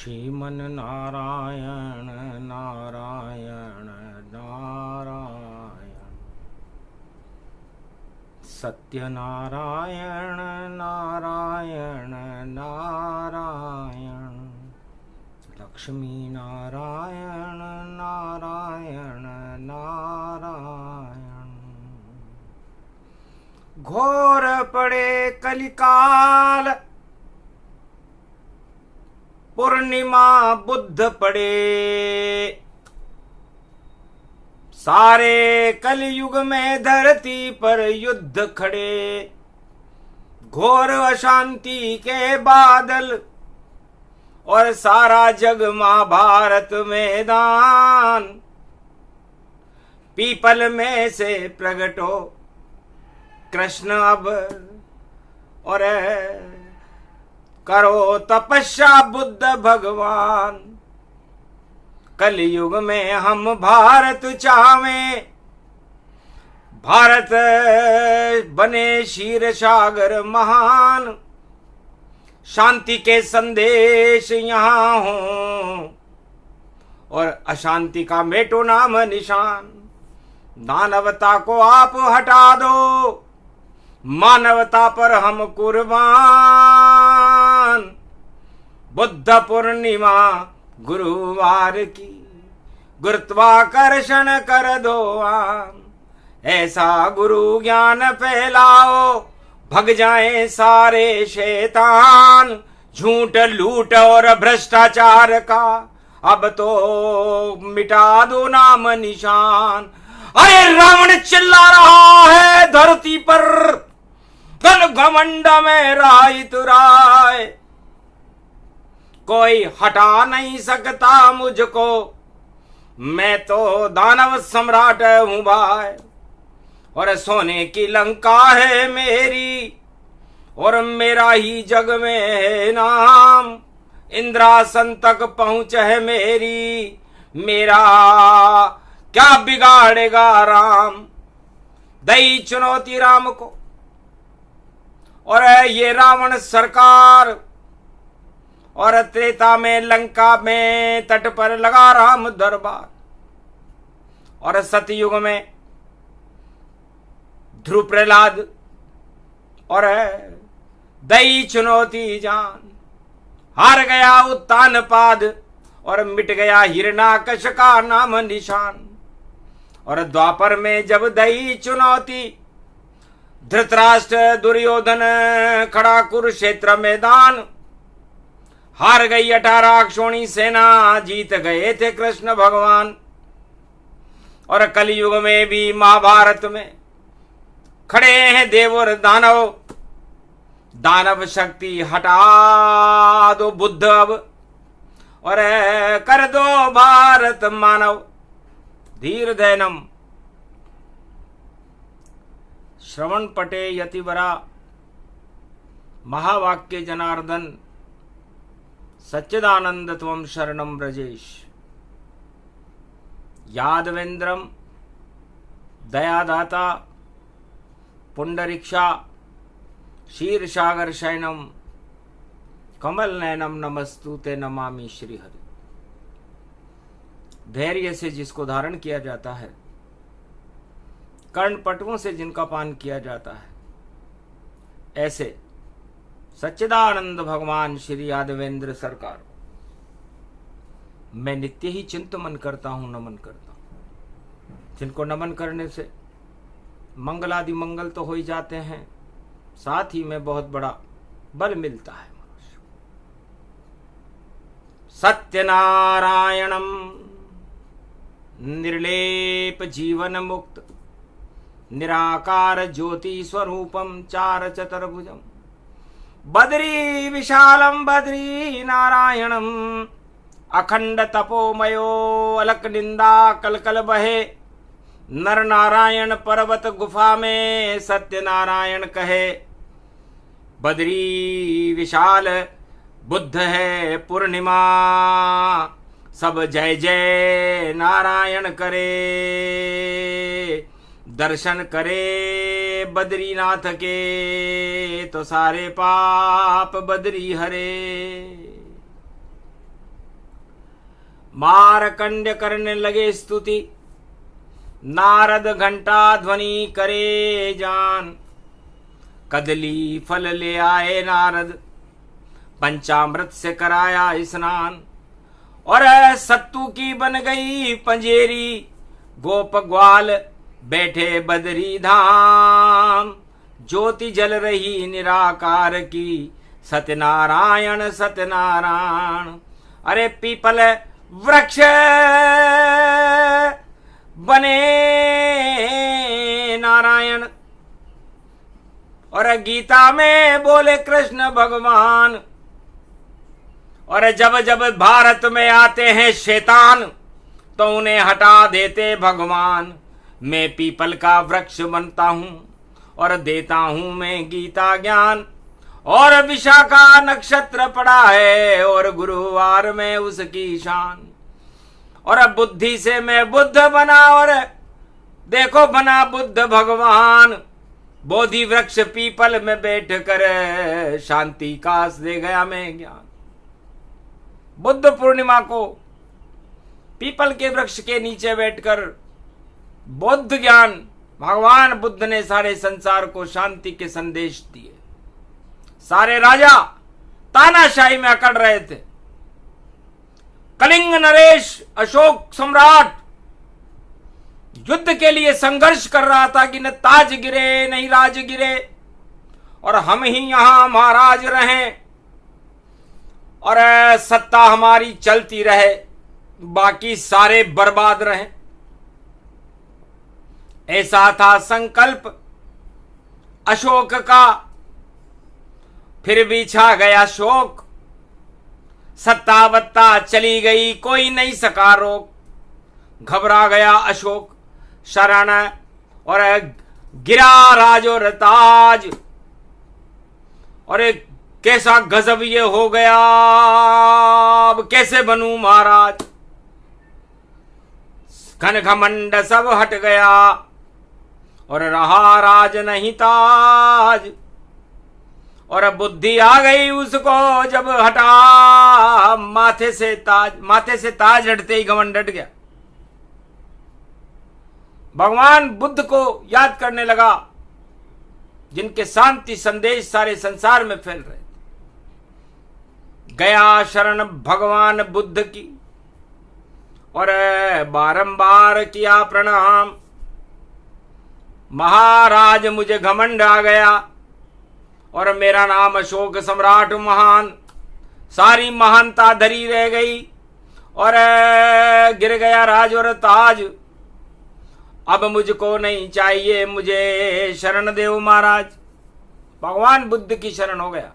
श्रीमन नारायण नारायण नारायण सत्यनारायण नारायण नारायण लक्ष्मी नारायण नारायण नारायण। घोर पड़े कलिकाल पूर्णिमा बुद्ध पड़े, सारे कलयुग में धरती पर युद्ध खड़े। घोर अशांति के बादल और सारा जग महाभारत मैदान। पीपल में से प्रकट हो कृष्ण अब और करो तपस्या बुद्ध भगवान। कलयुग में हम भारत चाहें, भारत बने क्षीर सागर महान। शांति के संदेश यहाँ हो और अशांति का मेटो नाम निशान। दानवता को आप हटा दो, मानवता पर हम कुर्बान। बुद्ध पूर्णिमा गुरुवार की गुरुत्वाकर्षण कर दो आम। ऐसा गुरु ज्ञान फैलाओ, भग जाएं सारे शैतान। झूठ लूट और भ्रष्टाचार का अब तो मिटा दो नाम निशान। अरे रावण चिल्ला रहा है धरती पर, धन घमंड में राय तुराय। कोई हटा नहीं सकता मुझको, मैं तो दानव सम्राट हूं भाई। और सोने की लंका है मेरी और मेरा ही जग में है नाम। इंद्रासन तक पहुंच है मेरी, मेरा क्या बिगाड़ेगा राम। दई चुनौती राम को और ये रावण सरकार। और त्रेता में लंका में तट पर लगा राम दरबार। और सतयुग में ध्रुव प्रहलाद और दई चुनौती जान। हार गया उत्तान पाद और मिट गया हिरणाकश का नाम निशान। और द्वापर में जब दई चुनौती, धृतराष्ट्र दुर्योधन खड़ा कुरुक्षेत्र मैदान। हार गई 18 अक्षोणी सेना, जीत गए थे कृष्ण भगवान। और कलयुग में भी महाभारत में खड़े हैं देव और दानव। दानव शक्ति हटा दो बुद्ध अब और कर दो भारत मानव। धीर धैनम श्रवण पटे यतिवरा महावाक्य जनार्दन सच्चिदानंद त्वं शरणं ब्रजेश। यादवेंद्रम दयादाता पुंडरीक्षा क्षीरसागर शयनम कमल नयनम नमस्तुते नमामि श्रीहरि। धैर्य से जिसको धारण किया जाता है, कर्णपटुओं से जिनका पान किया जाता है, ऐसे सच्चिदानंद भगवान श्री यादवेंद्र सरकार मैं नित्य ही चिंतन करता हूं, नमन करता हूं। जिनको नमन करने से मंगलादि मंगल तो हो ही जाते हैं, साथ ही में बहुत बड़ा बल मिलता है मनुष्य। सत्यनारायणम निर्लेप जीवन मुक्त निराकार ज्योति स्वरूपम चार चतुर्भुजम। बद्री विशालम बद्री नारायणम अखंड तपोमयो अलक निंदा कलकल बहे। नर नारायण पर्वत गुफा में सत्य नारायण कहे। बद्री विशाल बुद्ध है पूर्णिमा, सब जय जय नारायण करे। दर्शन करे बद्रीनाथ के तो सारे पाप बद्री हरे। मारकंड करने लगे स्तुति, नारद घंटा ध्वनि करे जान। कदली फल ले आए नारद, पंचामृत से कराया स्नान। और सत्तू की बन गई पंजेरी, गोप ग्वाल बैठे बदरी धाम। ज्योति जल रही निराकार की, सत्यनारायण सत्यनारायण। अरे पीपल वृक्ष बने नारायण। और गीता में बोले कृष्ण भगवान। और जब जब भारत में आते हैं शैतान, तो उन्हें हटा देते भगवान। मैं पीपल का वृक्ष बनता हूं और देता हूं मैं गीता ज्ञान। और विशाखा नक्षत्र पड़ा है और गुरुवार में उसकी शान। और अब बुद्धि से मैं बुद्ध बना, और देखो बना बुद्ध भगवान। बोधि वृक्ष पीपल में बैठ कर शांति का दे गया मैं ज्ञान। बुद्ध पूर्णिमा को पीपल के वृक्ष के नीचे बैठकर बुद्ध ज्ञान, भगवान बुद्ध ने सारे संसार को शांति के संदेश दिए। सारे राजा तानाशाही में अकड़ रहे थे। कलिंग नरेश अशोक सम्राट युद्ध के लिए संघर्ष कर रहा था कि न ताज गिरे नहीं राज गिरे, और हम ही यहां महाराज रहें और सत्ता हमारी चलती रहे, बाकी सारे बर्बाद रहें। ऐसा था संकल्प अशोक का। फिर भी छा गया शोक, सत्ता वत्ता चली गई, कोई नहीं सका रोक। घबरा गया अशोक शरण, और गिरा राज और ताज। और एक कैसा गजब ये हो गया, अब कैसे बनूं महाराज। घन घमंड सब हट गया और रहा राज नहीं ताज। और बुद्धि आ गई उसको जब हटा माथे से ताज हटते ही घमंड हट गया। भगवान बुद्ध को याद करने लगा, जिनके शांति संदेश सारे संसार में फैल रहे थे। गया शरण भगवान बुद्ध की और बारंबार किया प्रणाम। महाराज मुझे घमंड आ गया और मेरा नाम अशोक सम्राट महान। सारी महानता धरी रह गई और गिर गया राज और ताज। अब मुझको नहीं चाहिए, मुझे शरण देव महाराज। भगवान बुद्ध की शरण हो गया।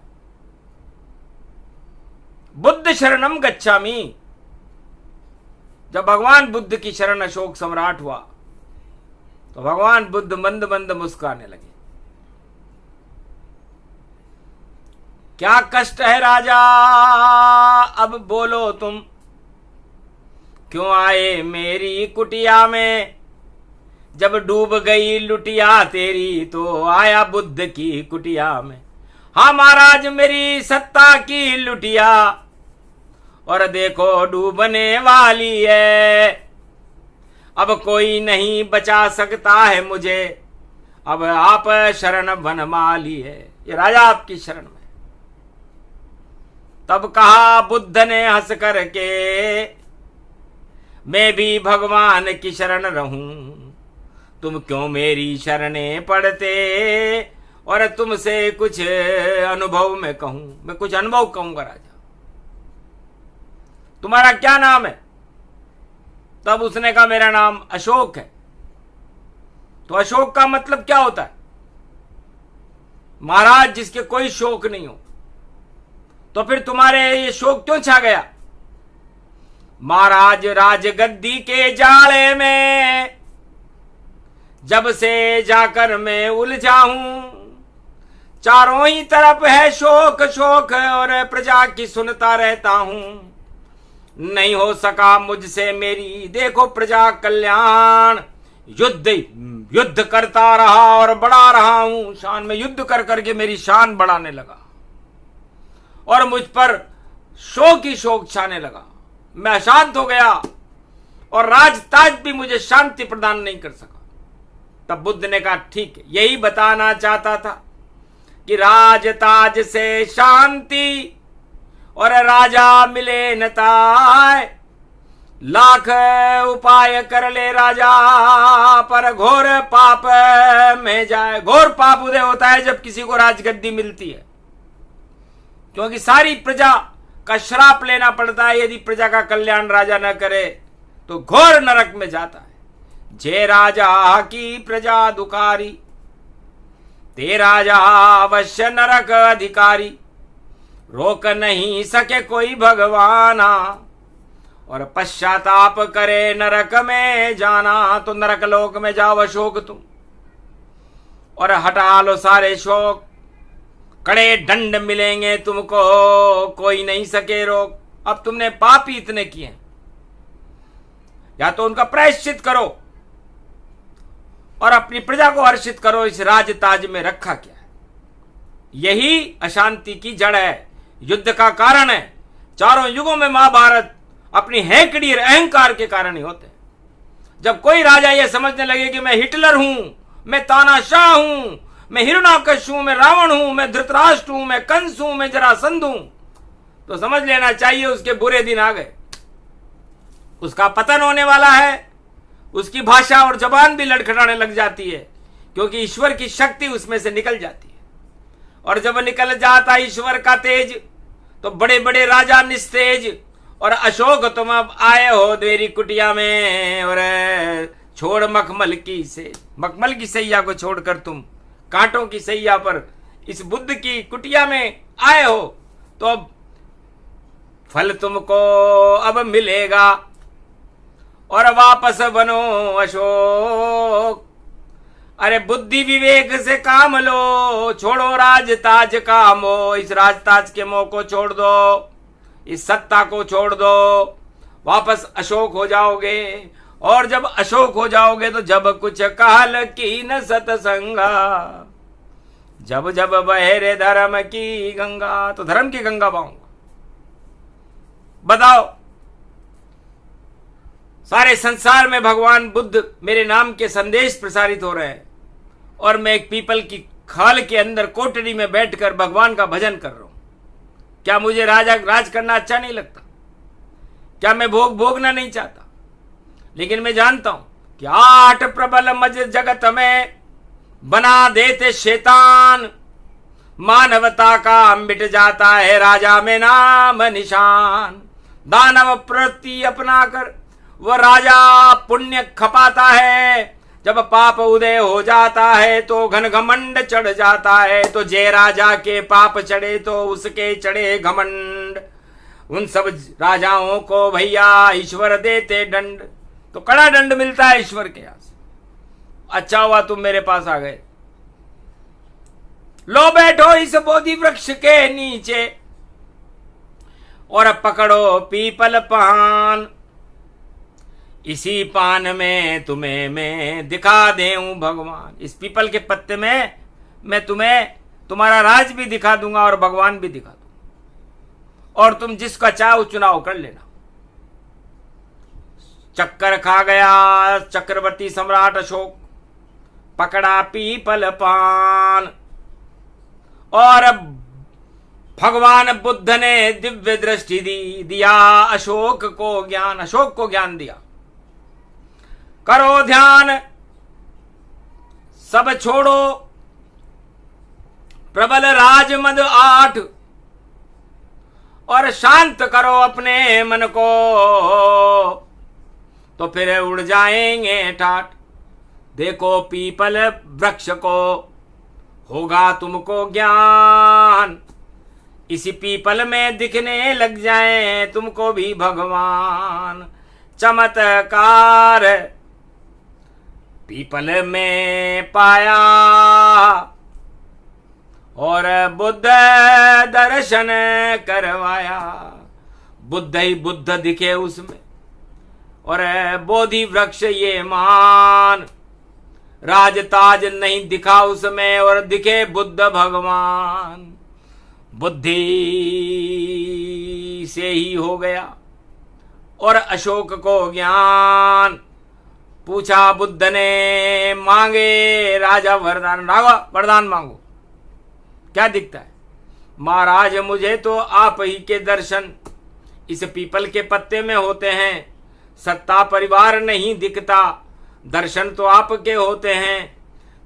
बुद्ध शरणम गच्छामि। जब भगवान बुद्ध की शरण अशोक सम्राट हुआ तो भगवान बुद्ध मंद मंद मुस्कुराने लगे। क्या कष्ट है राजा, अब बोलो तुम, क्यों आए मेरी कुटिया में। जब डूब गई लुटिया तेरी तो आया बुद्ध की कुटिया में। हाँ महाराज मेरी सत्ता की लुटिया और देखो डूबने वाली है। अब कोई नहीं बचा सकता है मुझे, अब आप शरण बनमाली है। ये राजा आपकी शरण में। तब कहा बुद्ध ने हंस करके, मैं भी भगवान की शरण रहूं। तुम क्यों मेरी शरणे पढ़ते और तुमसे कुछ अनुभव में कहूं। मैं कुछ अनुभव कहूंगा राजा। तुम्हारा क्या नाम है? तब उसने कहा मेरा नाम अशोक है। तो अशोक का मतलब क्या होता है? महाराज जिसके कोई शोक नहीं हो। तो फिर तुम्हारे ये शोक क्यों छा गया? महाराज राजगद्दी के जाले में जब से जाकर मैं उलझा हूं, चारों ही तरफ है शोक शोक और प्रजा की सुनता रहता हूं। नहीं हो सका मुझसे मेरी देखो प्रजा कल्याण। युद्ध करता रहा और बढ़ा रहा हूं शान में। युद्ध कर करके मेरी शान बढ़ाने लगा और मुझ पर शोक ही शोक छाने लगा। मैं अशांत हो गया और राज ताज भी मुझे शांति प्रदान नहीं कर सका। तब बुद्ध ने कहा ठीक है, यही बताना चाहता था कि राज ताज से शांति और राजा मिले न ताय। लाख उपाय कर ले राजा पर घोर पाप में जाए। घोर पाप उदय होता है जब किसी को राजगद्दी मिलती है, क्योंकि सारी प्रजा का श्राप लेना पड़ता है। यदि प्रजा का कल्याण राजा न करे तो घोर नरक में जाता है। जे राजा की प्रजा दुकारी, ते राजा अवश्य नरक अधिकारी। रोक नहीं सके कोई भगवाना और पश्चाताप करे नरक में जाना। तो नरक लोक में जाओ अशोक तुम, और हटा लो सारे शोक। कड़े दंड मिलेंगे तुमको, कोई नहीं सके रोक। अब तुमने पाप ही इतने किए, या तो उनका प्रायश्चित करो और अपनी प्रजा को हर्षित करो। इस राज ताज में रखा क्या है? यही अशांति की जड़ है, युद्ध का कारण है। चारों युगों में महाभारत अपनी हैंकड़ी और अहंकार के कारण ही होते हैं। जब कोई राजा यह समझने लगे कि मैं हिटलर हूं, मैं तानाशाह हूं, मैं हिरण्याकश हूं, मैं रावण हूं, मैं धृतराष्ट्र हूं, मैं कंस हूं, मैं जरासंध हूं, तो समझ लेना चाहिए उसके बुरे दिन आ गए। उसका पतन होने वाला है। उसकी भाषा और जबान भी लड़खड़ाने लग जाती है, क्योंकि ईश्वर की शक्ति उसमें से निकल जाती है। और जब निकल जाता ईश्वर का तेज तो बड़े बड़े राजा निस्तेज। और अशोक तुम अब आए हो देरी कुटिया में, और छोड़ मखमल की से मखमल की सैया को छोड़कर तुम कांटों की सैया पर इस बुद्ध की कुटिया में आए हो, तो अब फल तुमको अब मिलेगा और वापस बनो अशोक। अरे बुद्धि विवेक से काम लो, छोड़ो राज ताज का मोह। इस राज ताज के मोह को छोड़ दो, इस सत्ता को छोड़ दो, वापस अशोक हो जाओगे। और जब अशोक हो जाओगे तो जब कुछ काल की न सतसंगा, जब जब बहरे धर्म की गंगा। तो धर्म की गंगा बहाऊंगा। बताओ, सारे संसार में भगवान बुद्ध मेरे नाम के संदेश प्रसारित हो रहे हैं, और मैं एक पीपल की खाल के अंदर कोठरी में बैठकर भगवान का भजन कर रहा हूं। क्या मुझे राज करना अच्छा नहीं लगता? क्या मैं भोगना नहीं चाहता? लेकिन मैं जानता हूं कि 8 प्रबल मज जगत में बना देते शैतान। मानवता का मिट जाता है राजा में नाम निशान। दानव प्रवृत्ति अपनाकर वह राजा पुण्य खपाता है। जब पाप उदय हो जाता है तो घन घमंड चढ़ जाता है। तो जय राजा के पाप चढ़े तो उसके चढ़े घमंड। उन सब राजाओं को भैया ईश्वर देते दंड। तो कड़ा दंड मिलता है ईश्वर के यहां से। अच्छा हुआ तुम मेरे पास आ गए। लो बैठो इस बोधि वृक्ष के नीचे और पकड़ो पीपल पान। इसी पान में तुम्हें मैं दिखा देऊं भगवान। इस पीपल के पत्ते में मैं तुम्हें तुम्हारा राज भी दिखा दूंगा और भगवान भी दिखा दूंगा, और तुम जिसका चाहो चुनाव कर लेना। चक्कर खा गया चक्रवर्ती सम्राट अशोक, पकड़ा पीपल पान, और भगवान बुद्ध ने दिव्य दृष्टि दिया अशोक को ज्ञान। अशोक को ज्ञान दिया। करो ध्यान, सब छोड़ो प्रबल राजमद 8, और शांत करो अपने मन को, तो फिर उड़ जाएंगे ठाठ। देखो पीपल वृक्ष को होगा तुमको ज्ञान। इसी पीपल में दिखने लग जाए तुमको भी भगवान। चमत्कार पीपल में पाया और बुद्ध दर्शन करवाया। बुद्ध ही बुद्ध दिखे उसमें, और बोधि वृक्ष ये मान। राजताज नहीं दिखा उसमें, और दिखे बुद्ध भगवान। बुद्धि से ही हो गया और अशोक को ज्ञान। पूछा बुद्ध ने, मांगे राजा वरदान। राजा वरदान मांगो, क्या दिखता है? महाराज मुझे तो आप ही के दर्शन इस पीपल के पत्ते में होते हैं। सत्ता परिवार नहीं दिखता, दर्शन तो आपके होते हैं।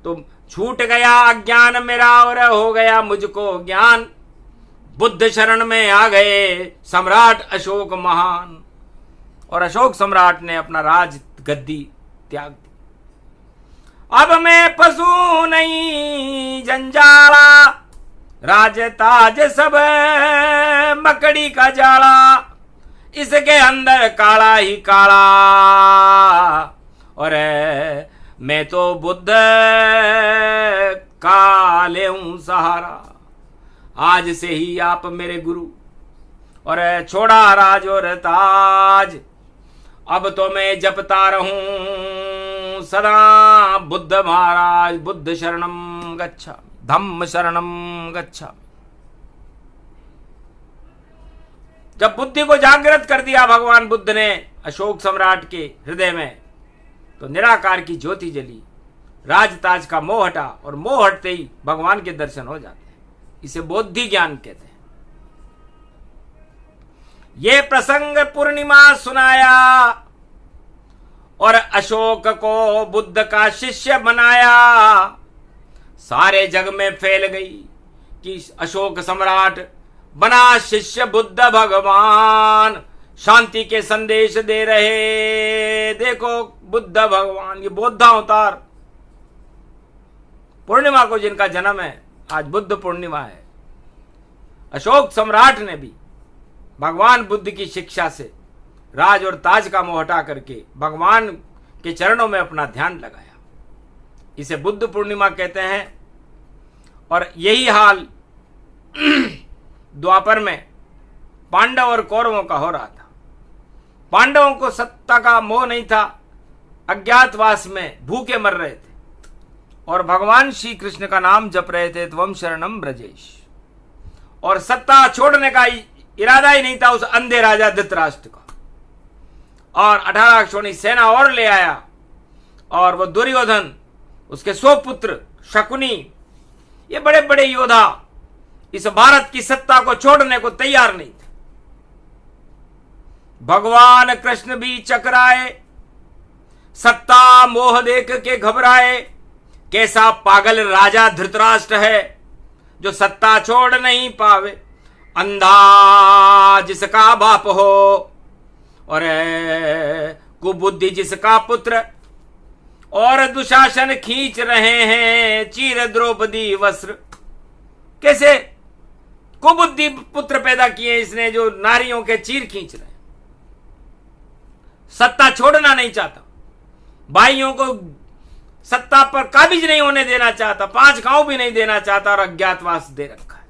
तो छूट गया अज्ञान मेरा और हो गया मुझको ज्ञान। बुद्ध शरण में आ गए सम्राट अशोक महान। और अशोक सम्राट ने अपना राज गद्दी त्याग दी। अब मैं पशु नहीं जंजाला, राज ताज सब मकड़ी का जाला। इसके अंदर काला ही काला, और मैं तो बुद्ध का लेऊं सहारा। आज से ही आप मेरे गुरु, और छोड़ा राज और ताज। अब तो मैं जपता रहूं सदा बुद्ध महाराज। बुद्ध शरणम गच्छा, धम्म शरणम गच्छा। जब बुद्धि को जागृत कर दिया भगवान बुद्ध ने अशोक सम्राट के हृदय में, तो निराकार की ज्योति जली, राजताज का मोह हटा, और मोह हटते ही भगवान के दर्शन हो जाते हैं। इसे बोधि ज्ञान कहते हैं। ये प्रसंग पूर्णिमा सुनाया, और अशोक को बुद्ध का शिष्य बनाया। सारे जग में फैल गई कि अशोक सम्राट बना शिष्य बुद्ध भगवान। शांति के संदेश दे रहे, देखो बुद्ध भगवान। ये बोधावतार पूर्णिमा को जिनका जन्म है, आज बुद्ध पूर्णिमा है। अशोक सम्राट ने भी भगवान बुद्ध की शिक्षा से राज और ताज का मोह हटा करके भगवान के चरणों में अपना ध्यान लगाया। इसे बुद्ध पूर्णिमा कहते हैं। और यही हाल द्वापर में पांडव और कौरवों का हो रहा था। पांडवों को सत्ता का मोह नहीं था, अज्ञातवास में भूखे मर रहे थे, और भगवान श्री कृष्ण का नाम जप रहे थे, त्वम शरणम ब्रजेश। और सत्ता छोड़ने का इरादा ही नहीं था उस अंधे राजा धृतराष्ट्र का। और 18 अक्षौणी सेना और ले आया, और वो दुर्योधन, उसके 100 पुत्र, शकुनी, ये बड़े बड़े योद्धा इस भारत की सत्ता को छोड़ने को तैयार नहीं थे। भगवान कृष्ण भी चकराए, सत्ता मोह देख के घबराए। कैसा पागल राजा धृतराष्ट्र है जो सत्ता छोड़ नहीं पावे। अंधा जिसका बाप हो, और कुबुद्धि जिसका पुत्र, और दुशासन खींच रहे हैं चीर द्रौपदी वस्त्र। कैसे कुबुद्धि पुत्र पैदा किए इसने जो नारियों के चीर खींच रहे हैं। सत्ता छोड़ना नहीं चाहता, भाइयों को सत्ता पर काबिज नहीं होने देना चाहता, 5 गांव भी नहीं देना चाहता, और अज्ञातवास दे रखा है।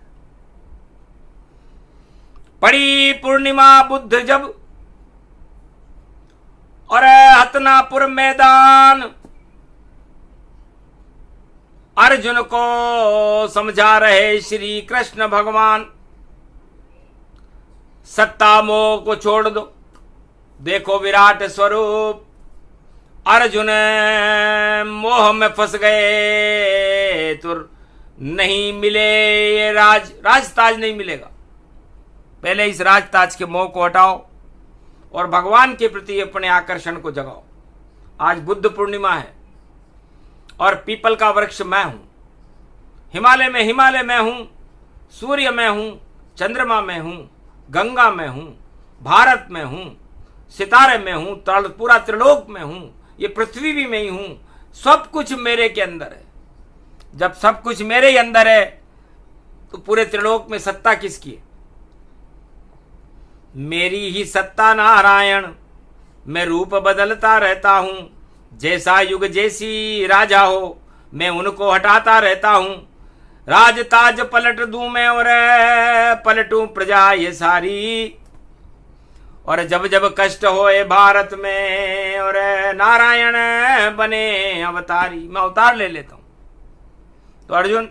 पड़ी पूर्णिमा बुद्ध जब, और हतनापुर मैदान, अर्जुन को समझा रहे श्री कृष्ण भगवान। सत्ता मोह को छोड़ दो, देखो विराट स्वरूप। अर्जुन मोह में फंस गए तो नहीं मिले ये राजताज नहीं मिलेगा। पहले इस राजताज के मोह को हटाओ और भगवान के प्रति अपने आकर्षण को जगाओ। आज बुद्ध पूर्णिमा है, और पीपल का वृक्ष मैं हूं। हिमालय में हूं, सूर्य में हूं, चंद्रमा में हूं, गंगा में हूं, भारत में हूं, सितारे में हूं, पूरा त्रिलोक में हूं, ये पृथ्वी भी मैं ही हूं। सब कुछ मेरे के अंदर है। जब सब कुछ मेरे ही अंदर है तो पूरे त्रिलोक में सत्ता किसकी है? मेरी ही सत्ता नारायण। मैं रूप बदलता रहता हूं, जैसा युग जैसी राजा हो मैं उनको हटाता रहता हूं। राज ताज पलट दूं मैं और पलटूं प्रजा ये सारी। और जब जब कष्ट होए भारत में और नारायण बने अवतारी, मैं अवतार ले लेता हूं। तो अर्जुन,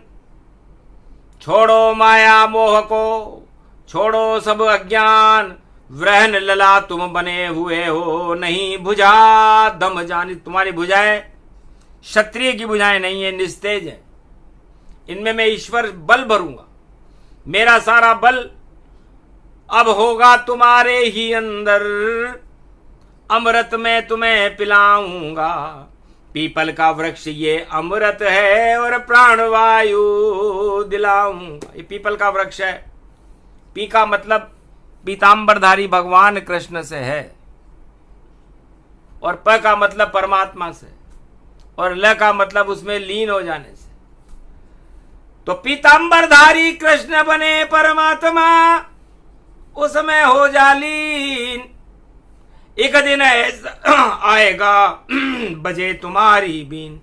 छोड़ो माया मोह को, छोड़ो सब अज्ञान, वृहन लला तुम बने हुए हो, नहीं भुजा दम जानी। तुम्हारी भुजाएं क्षत्रिय की भुजाएं नहीं है, निस्तेज है। इनमें मैं ईश्वर बल भरूंगा, मेरा सारा बल अब होगा तुम्हारे ही अंदर। अमृत में तुम्हें पिलाऊंगा, पीपल का वृक्ष ये अमृत है और प्राणवायु दिलाऊंगा। ये पीपल का वृक्ष है। पी का मतलब पीतांबरधारी भगवान कृष्ण से है, और प का मतलब परमात्मा से, और ल का मतलब उसमें लीन हो जाने से। तो पीतांबरधारी कृष्ण बने परमात्मा, उसमें हो जा लीन। एक दिन ऐसा आएगा बजे तुम्हारी बीन।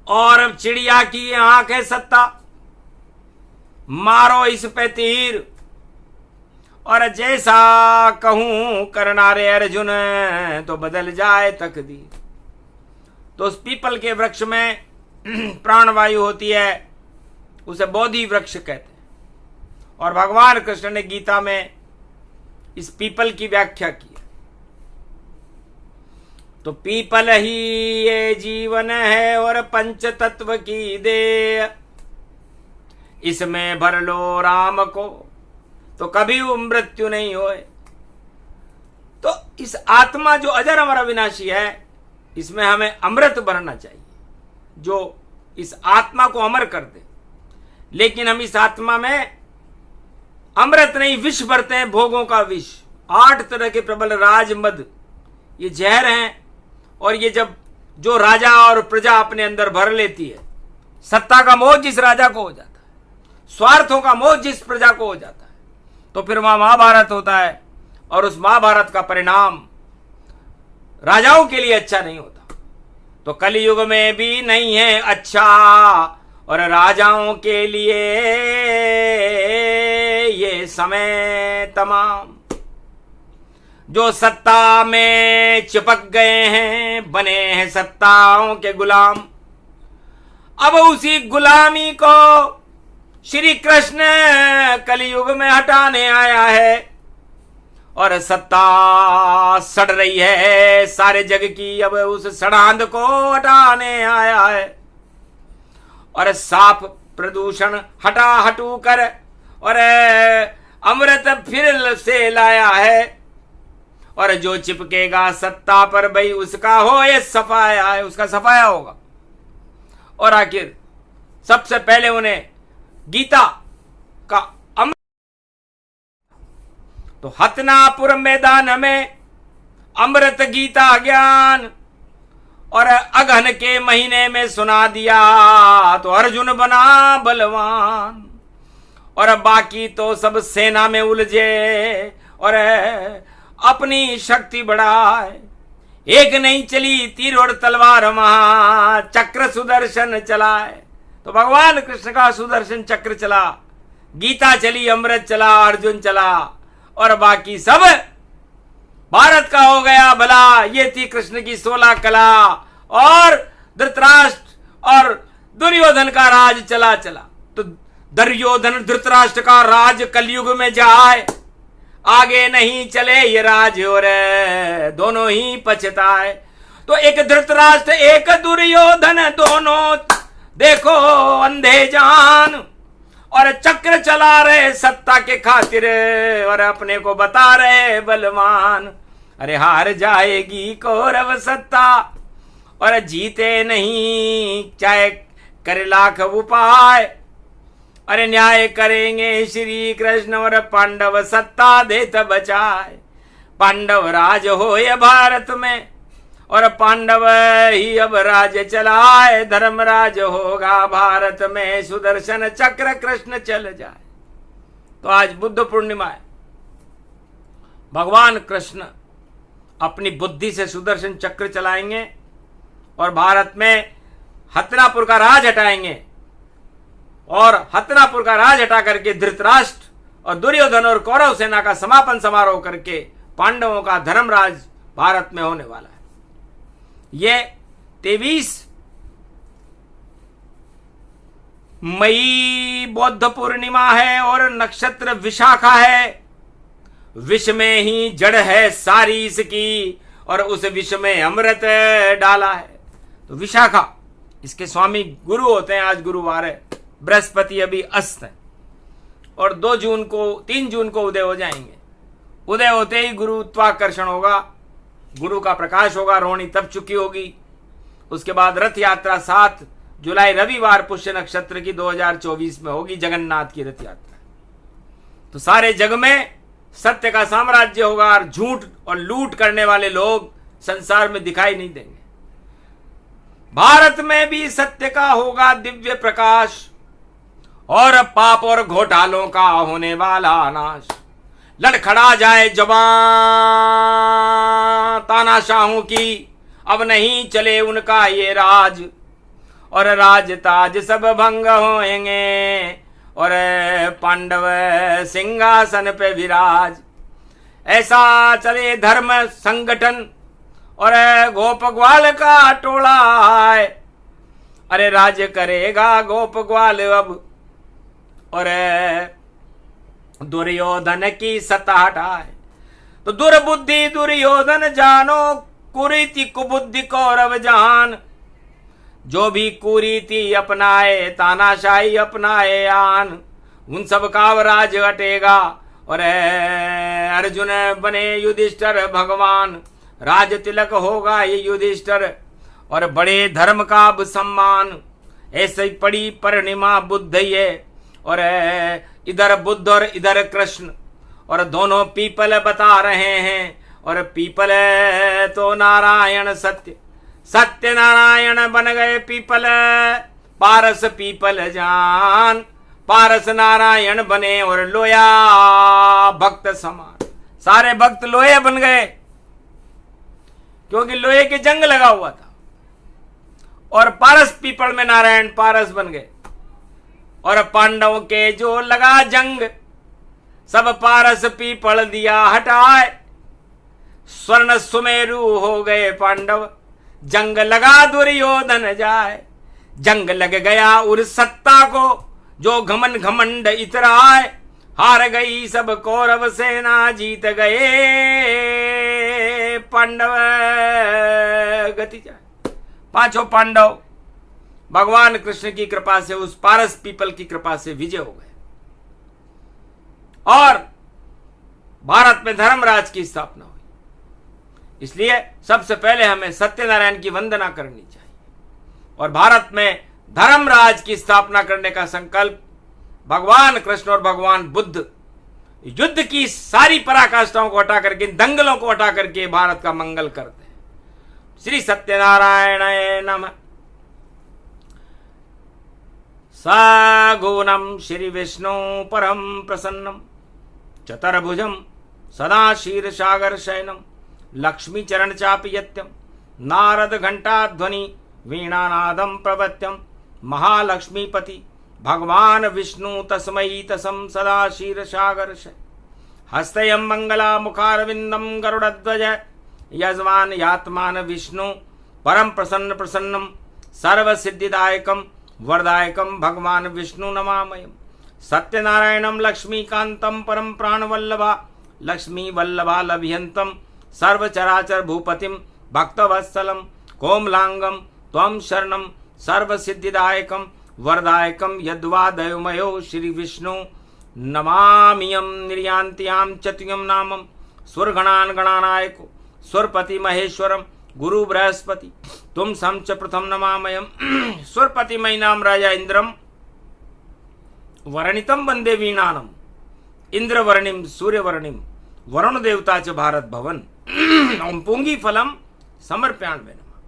और अब चिड़िया की आंख है सत्ता, मारो इस पे तीर, और जैसा कहूं करना रे अर्जुन, तो बदल जाए तकदीर। तो उस पीपल के वृक्ष में प्राणवायु होती है, उसे बोधि वृक्ष कहते हैं। और भगवान कृष्ण ने गीता में इस पीपल की व्याख्या की है। तो पीपल ही ये जीवन है और पंच तत्व की देय, इसमें भर लो राम को तो कभी वो मृत्यु नहीं होए। तो इस आत्मा जो अजर अमर अविनाशी है, इसमें हमें अमृत भरना चाहिए, जो इस आत्मा को अमर कर दे। लेकिन हम इस आत्मा में अमृत नहीं, विष भरते हैं, भोगों का विष। 8 तरह के प्रबल राज मद, ये जहर हैं। और ये जब जो राजा और प्रजा अपने अंदर भर लेती है, सत्ता का मोह जिस राजा को हो जाता है, स्वार्थों का मोह जिस प्रजा को हो जाता है, तो फिर वहां महाभारत होता है। और उस महाभारत का परिणाम राजाओं के लिए अच्छा नहीं होता। तो कलयुग में भी नहीं है अच्छा, और राजाओं के लिए ये समय तमाम। जो सत्ता में चिपक गए हैं, बने हैं सत्ताओं के गुलाम। अब उसी गुलामी को श्री कृष्ण कलयुग में हटाने आया है। और सत्ता सड़ रही है सारे जग की, अब उस सड़ांध को हटाने आया है। और साफ प्रदूषण हटा हटू कर और अमृत फिर से लाया है। और जो चिपकेगा सत्ता पर भाई, उसका हो ये सफाया है, उसका सफाया होगा। और आखिर सबसे पहले उन्हें गीता का अमृत। तो हतनापुर मैदान में अमृत गीता ज्ञान, और अगहन के महीने में सुना दिया तो अर्जुन बना बलवान। और बाकी तो सब सेना में उलझे और अपनी शक्ति बढ़ाए। एक नहीं चली तीर और तलवार, महा चक्र सुदर्शन चलाए। तो भगवान कृष्ण का सुदर्शन चक्र चला, गीता चली, अमृत चला, अर्जुन चला, और बाकी सब भारत का हो गया भला। ये थी कृष्ण की 16 कला। और धृतराष्ट्र और दुर्योधन का राज चला। तो दुर्योधन धृतराष्ट्र का राज कलयुग में जाए, आगे नहीं चले ये राज, और दोनों ही पछताए। तो एक धृतराष्ट्र एक दुर्योधन, दोनों देखो अंधे जान, और चक्र चला रहे सत्ता के खातिर, और अपने को बता रहे बलवान। अरे हार जाएगी कौरव सत्ता, और जीते नहीं चाहे करे लाख उपाय। अरे न्याय करेंगे श्री कृष्ण, और पांडव सत्ता देत बचाए। पांडव राज हो ये भारत में, और पांडव ही अब राज चलाए। धर्मराज होगा भारत में, सुदर्शन चक्र कृष्ण चल जाए। तो आज बुद्ध पूर्णिमा है। भगवान कृष्ण अपनी बुद्धि से सुदर्शन चक्र चलाएंगे और भारत में हस्तिनापुर का राज हटाएंगे। और हस्तिनापुर का राज हटा करके धृतराष्ट्र और दुर्योधन और कौरव सेना का समापन समारोह करके पांडवों का धर्मराज भारत में होने वाला है। ये 23 मई बौद्ध पूर्णिमा है और नक्षत्र विशाखा है। विष में ही जड़ है सारी इसकी और उस विष में अमृत डाला है। तो विशाखा इसके स्वामी गुरु होते हैं। आज गुरुवार है, बृहस्पति अभी अस्त है और 3 जून को उदय हो जाएंगे। उदय होते ही गुरुत्वाकर्षण होगा, गुरु का प्रकाश होगा, रोहिणी तब चुकी होगी। उसके बाद रथ यात्रा 7 जुलाई रविवार पुष्य नक्षत्र की 2024 में होगी, जगन्नाथ की रथ यात्रा। तो सारे जग में सत्य का साम्राज्य होगा और झूठ और लूट करने वाले लोग संसार में दिखाई नहीं देंगे। भारत में भी सत्य का होगा दिव्य प्रकाश और पाप और घोटालों का होने वाला नाश। लड़खड़ा जाए जबां तानाशाहों की, अब नहीं चले उनका ये राज और राज ताज सब भंग होएंगे और पांडव सिंहासन पे विराज। ऐसा चले धर्म संगठन और गोप ग्वाल का टोला है। अरे राज करेगा गोप ग्वाल अब और दुर्योधन की सत्ता हटाए। तो दुर्बुद्धि दुर्योधन जानो, कुरीति कुबुद्धि कौरव जान। जो भी कुरीति अपनाए तानाशाही अपनाए आन, उन सब का राज हटेगा और अर्जुन बने युधिष्ठिर भगवान। राज तिलक होगा ये युधिष्ठिर और बड़े धर्म का अब सम्मान। ऐसे ही पड़ी पूर्णिमा बुद्ध ये और इधर बुद्ध और इधर कृष्ण और दोनों पीपल बता रहे हैं। और पीपल तो नारायण सत्य, सत्य नारायण बन गए पीपल। पारस पीपल जान, पारस नारायण बने और लोया भक्त समान। सारे भक्त लोहे बन गए क्योंकि लोहे के जंग लगा हुआ था और पारस पीपल में नारायण पारस बन गए। और पांडवों के जो लगा जंग, सब पारस पीपल दिया हटाए। स्वर्ण सुमेरु हो गए पांडव, जंग लगा दुर्योधन जाए। जंग लग गया उर सत्ता को, जो घमन घमंड इतराए। हार गई सब कौरव सेना, जीत गए पांडव गति जाए। पांचों पांडव भगवान कृष्ण की कृपा से, उस पारस पीपल की कृपा से विजय हो गए और भारत में धर्मराज की स्थापना हुई। इसलिए सबसे पहले हमें सत्यनारायण की वंदना करनी चाहिए और भारत में धर्मराज की स्थापना करने का संकल्प भगवान कृष्ण और भगवान बुद्ध युद्ध की सारी पराकाष्ठाओं को हटा करके, दंगलों को हटा करके भारत का मंगल करते हैं। श्री सत्यनारायण नमः। सगुणं श्री विष्णु परम प्रसन्नम, चतुर्भुजं सदा क्षीरसागर शयनम, लक्ष्मी चरण चापयत्यम, नारद घंटा ध्वनि वीणानादम प्रवत्यम, महालक्ष्मीपति भगवान विष्णु तस्मै तसम सदा क्षीरसागर शय। हस्तयं मंगला मुखारविंदम गरुड़ध्वज, यजमान यात्मान विष्णु परम प्रसन्न प्रसन्नम, सर्व सिद्धिदायकम वरदायकम भगवान विष्णु नमामयम्। सत्यनारायणं लक्ष्मीकांतं परम प्राणवल्लभा, लक्ष्मी वल्लभा लभ्यंतम, सर्वचराचर भूपतिम भक्तवत्सलम, कोमलांगम त्वं शरणं सर्व सिद्धिदायकम वरदायकम, यद्वा दयोमयो श्री विष्णु नमामियं। निर्यान्त्यां चतुयं नामं सुरगणान गणानायको, सुरपति महेश्वरम गुरु बृहस्पति तुम समच प्रथम नमामयम्। सुरपति मयि नाम राजा इंद्रम, वर्णितम वंदे वीणानम, इंद्रवर्णिम सूर्यवर्णिम, वरुण देवता च भारत भवन। ओम पुंगी फलम समर्प्याण्वे नमः।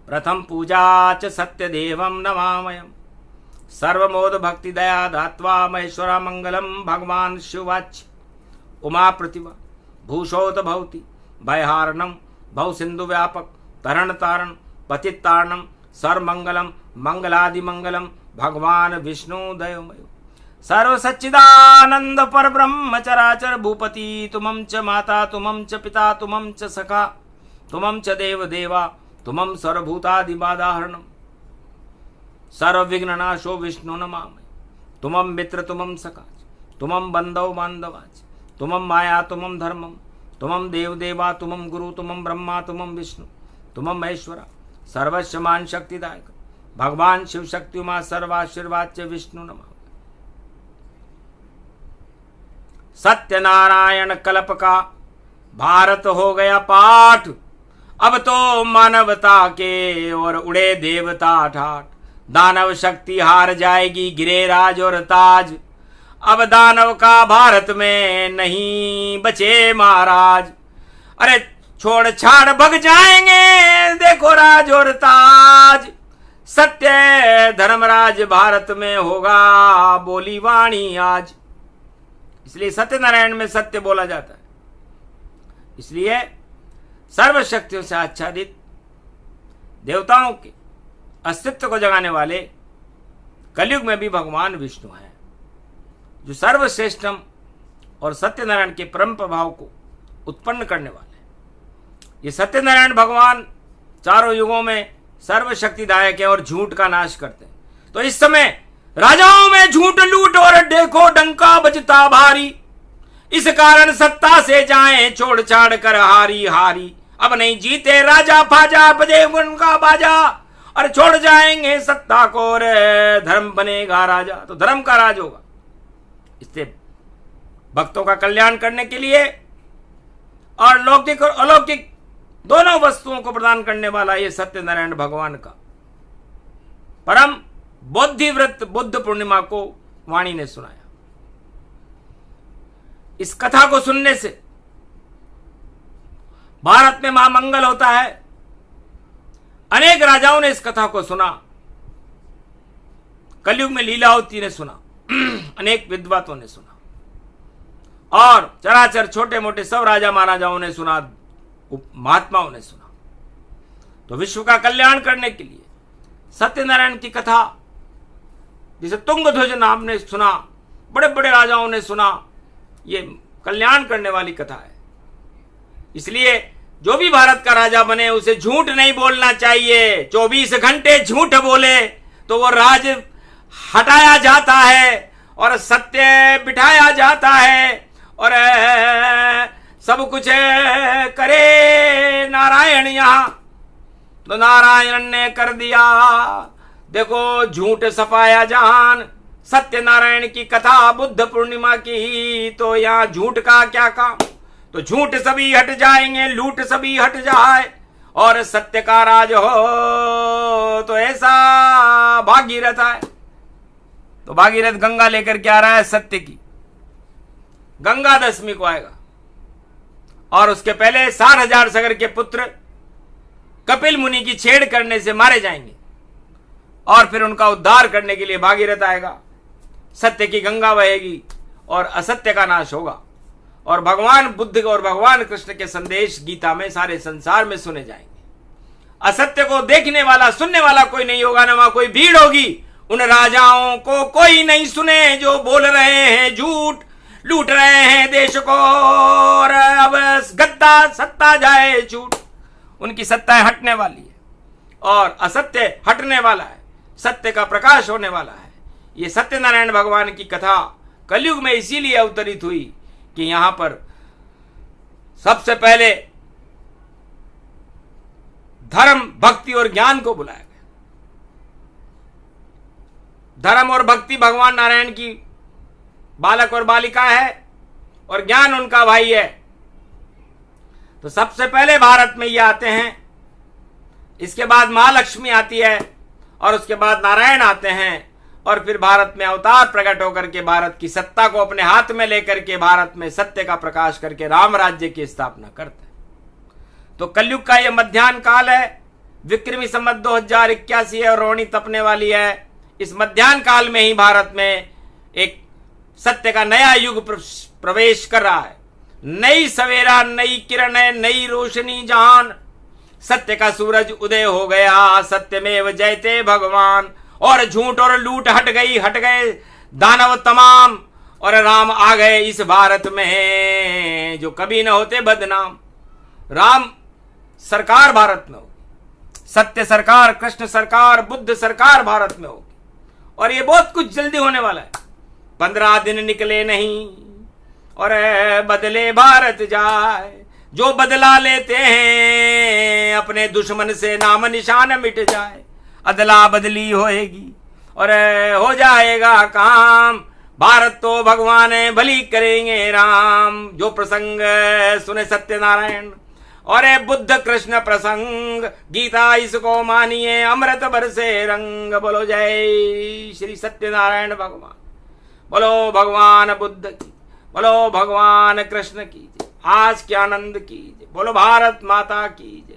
प्रथम पूजा च सत्यदेवं नमामयम्, सर्वमोद भक्ति दया धात्वा महेश्वरा मंगलम। भगवान शिवाच उमा प्रतिभा भूषोत भवति, भयहारणम भव सिंधु व्यापक, तरण तारण पतितारणम, सर्वमंगलम मंगलादि मंगलम। भगवान विष्णु दयोमयो, सर्व सच्चिदानंद पर ब्रह्म चराचर भूपति तुमं च माता तुमं च पिता तुमं च सखा तुमं च देव देवा तुमं सर्वभूतादि बाधाहरणम। सर्वविघ्ननाशो विष्णु नमामि। तुमं मित्र तुमं सखाच तुमं बंधव बांधवाच तुमं माया तुमं धर्मम तुमं देव देवा तुमं गुरु तुमं ब्रह्मा तुमं विष्णु तुमं महेश्वरा सर्वस्व मान शक्तिदायक भगवान शिव शक्ति उमा सर्वाशीर्वाद च विष्णु नमः। सत्यनारायण कल्प का भारत हो गया पाठ, अब तो मानवता के और उड़े देवता ठाठ। दानव शक्ति हार जाएगी गिरे राज और ताज, अब दानव का भारत में नहीं बचे महाराज। अरे छोड़ छाड़ भग जाएंगे देखो राज और ताज, सत्य धर्मराज भारत में होगा बोली वाणी आज। इसलिए सत्यनारायण में सत्य बोला जाता है। इसलिए सर्वशक्तियों से आच्छादित देवताओं के अस्तित्व को जगाने वाले कलयुग में भी भगवान विष्णु हैं, जो सर्वश्रेष्ठम और सत्यनारायण के परम प्रभाव को उत्पन्न करने वाले। ये सत्यनारायण भगवान चारों युगों में सर्वशक्तिदायक है और झूठ का नाश करते हैं। तो इस समय राजाओं में झूठ लूट और देखो डंका बजता भारी, इस कारण सत्ता से जाएं छोड़ छाड़ कर हारी हारी। अब नहीं जीते राजा फाजा बजे उनका बाजा, और छोड़ जाएंगे सत्ता को और धर्म बनेगा राजा। तो धर्म का राज होगा। इससे भक्तों का कल्याण करने के लिए और लौकिक और अलौकिक दोनों वस्तुओं को प्रदान करने वाला ये सत्यनारायण भगवान का परम बोधिव्रत बुद्ध पूर्णिमा को वाणी ने सुनाया। इस कथा को सुनने से भारत में महामंगल होता है। अनेक राजाओं ने इस कथा को सुना, कलयुग में लीलावती ने सुना, अनेक विद्वानों ने सुना, और चराचर छोटे मोटे सब राजा महाराजाओं ने सुना, महात्माओं ने सुना। तो विश्व का कल्याण करने के लिए सत्यनारायण की कथा, जिसे तुंगध्वज नाम ने सुना, बड़े बड़े राजाओं ने सुना, ये कल्याण करने वाली कथा है। इसलिए जो भी भारत का राजा बने उसे झूठ नहीं बोलना चाहिए। 24 घंटे झूठ बोले तो वो राज हटाया जाता है और सत्य बिठाया जाता है, और सब कुछ करे नारायण यहां। तो नारायण ने कर दिया देखो झूठ सफाया जहान। सत्यनारायण की कथा बुद्ध पूर्णिमा की, तो यहां झूठ का क्या काम। तो झूठ सभी हट जाएंगे, लूट सभी हट जाए, और सत्य का राज हो तो ऐसा भागीरथ है। तो भागीरथ गंगा लेकर के आ रहा है सत्य की। गंगा दशमी को आएगा, और उसके पहले 60,000 सगर के पुत्र कपिल मुनि की छेड़ करने से मारे जाएंगे, और फिर उनका उद्धार करने के लिए भागीरथ आएगा। सत्य की गंगा बहेगी और असत्य का नाश होगा, और भगवान बुद्ध और भगवान कृष्ण के संदेश गीता में सारे संसार में सुने जाएंगे। असत्य को देखने वाला सुनने वाला कोई नहीं होगा, न वहां कोई भीड़ होगी। उन राजाओं को कोई नहीं सुने जो बोल रहे हैं झूठ, लूट रहे हैं देश को, और अब गद्दा सत्ता जाए झूठ। उनकी सत्ता हटने वाली है और असत्य हटने वाला है, सत्य का प्रकाश होने वाला है। ये सत्यनारायण भगवान की कथा कलयुग में इसीलिए अवतरित हुई कि यहां पर सबसे पहले धर्म भक्ति और ज्ञान को बुलाया गया। धर्म और भक्ति भगवान नारायण की बालक और बालिका है, और ज्ञान उनका भाई है। तो सबसे पहले भारत में ये आते हैं, इसके बाद महालक्ष्मी आती है, और उसके बाद नारायण आते हैं, और फिर भारत में अवतार प्रकट होकर के भारत की सत्ता को अपने हाथ में लेकर के भारत में सत्य का प्रकाश करके राम राज्य की स्थापना करते हैं। तो कलयुग का यह मध्याह्न काल है, विक्रमी संवत 2081 है और रोहिणी तपने वाली है। इस मध्याह्न काल में ही भारत में एक सत्य का नया युग प्रवेश कर रहा है। नई सवेरा, नई किरण है, नई रोशनी जहान। सत्य का सूरज उदय हो गया, सत्यमेव जयते भगवान। और झूठ और लूट हट गए दानव तमाम, और राम आ गए इस भारत में जो कभी न होते बदनाम। राम सरकार भारत में हो, सत्य सरकार, कृष्ण सरकार, बुद्ध सरकार भारत में होगी। और ये बहुत कुछ जल्दी होने वाला है। 15 दिन निकले नहीं और बदले भारत जाए। जो बदला लेते हैं अपने दुश्मन से नाम निशान मिट जाए। अदला बदली होएगी और हो जाएगा काम। भारत तो भगवान भली करेंगे राम। जो प्रसंग सुने सत्यनारायण और बुद्ध कृष्ण प्रसंग, गीता इसको मानिए अमृत बरसे रंग। बोलो जय श्री सत्यनारायण भगवान, बोलो भगवान बुद्ध की, बोलो भगवान कृष्ण की जय। आज के आनंद की जय, बोलो भारत माता की जय।